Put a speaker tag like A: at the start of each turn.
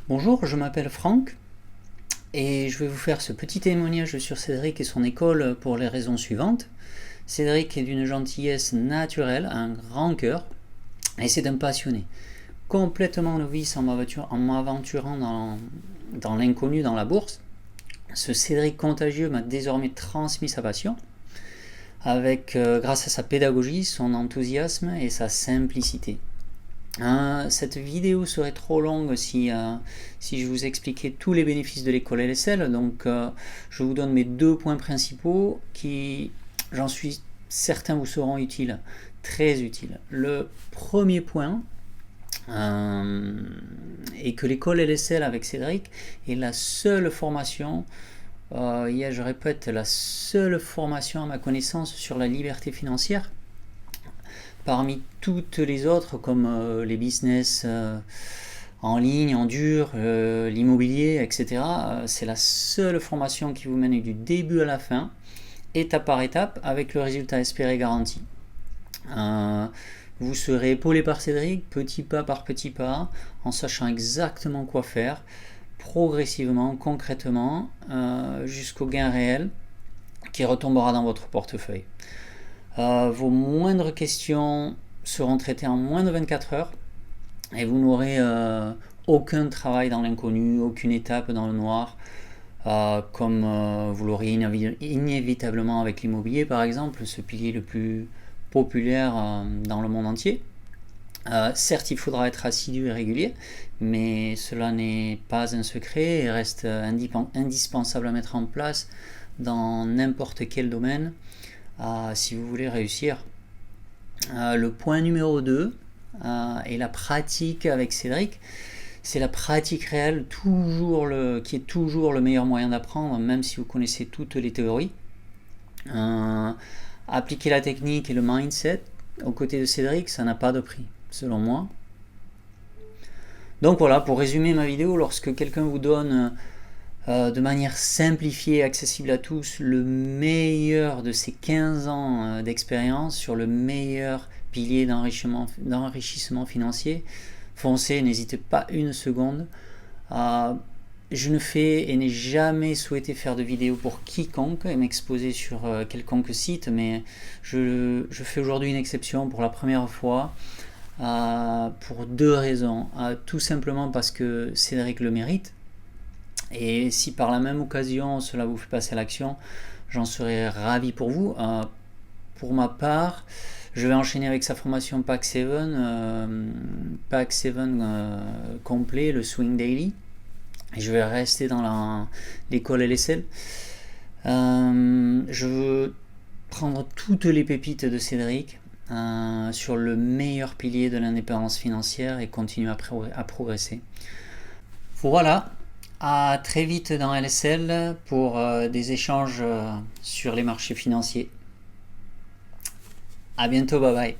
A: Bonjour, je m'appelle Franck et je vais vous faire ce petit témoignage sur Cédric et son école pour les raisons suivantes. Cédric est d'une gentillesse naturelle, un grand cœur et c'est un passionné. Complètement novice en m'aventurant dans l'inconnu, dans la bourse, ce Cédric contagieux m'a désormais transmis sa passion grâce à sa pédagogie, son enthousiasme et sa simplicité. Cette vidéo serait trop longue si je vous expliquais tous les bénéfices de l'école LSL, donc je vous donne mes deux points principaux qui, j'en suis certain, vous seront utiles, très utiles. Le premier point est que l'école LSL avec Cédric est la seule formation, je répète, la seule formation à ma connaissance sur la liberté financière. Parmi toutes les autres, comme les business en ligne, en dur, l'immobilier, etc., c'est la seule formation qui vous mène du début à la fin, étape par étape, avec le résultat espéré garanti. Vous serez épaulé par Cédric, petit pas par petit pas, en sachant exactement quoi faire, progressivement, concrètement, jusqu'au gain réel qui retombera dans votre portefeuille. Vos moindres questions seront traitées en moins de 24 heures et vous n'aurez aucun travail dans l'inconnu, aucune étape dans le noir, comme vous l'aurez inévitablement avec l'immobilier par exemple, ce pilier le plus populaire dans le monde entier. Certes, il faudra être assidu et régulier, mais cela n'est pas un secret et reste indispensable à mettre en place dans n'importe quel domaine. Si vous voulez réussir. Le point numéro 2 est la pratique avec Cédric. C'est la pratique réelle qui est toujours le meilleur moyen d'apprendre, même si vous connaissez toutes les théories. Appliquer la technique et le mindset aux côtés de Cédric, ça n'a pas de prix, selon moi. Donc voilà, pour résumer ma vidéo, lorsque quelqu'un vous donne de manière simplifiée, accessible à tous, le meilleur de ses 15 ans d'expérience sur le meilleur pilier d'enrichissement financier, foncez, n'hésitez pas une seconde. Je ne fais et n'ai jamais souhaité faire de vidéo pour quiconque et m'exposer sur quelconque site, mais je fais aujourd'hui une exception pour la première fois, pour deux raisons. Tout simplement parce que Cédric le mérite. Et si par la même occasion cela vous fait passer à l'action, j'en serais ravi pour vous. Pour ma part, je vais enchaîner avec sa formation Pack 7 complet, le Swing Daily. Et je vais rester dans l'école LSL. Je veux prendre toutes les pépites de Cédric sur le meilleur pilier de l'indépendance financière et continuer à progresser. Voilà. À très vite dans LSL pour des échanges sur les marchés financiers. À bientôt, bye bye.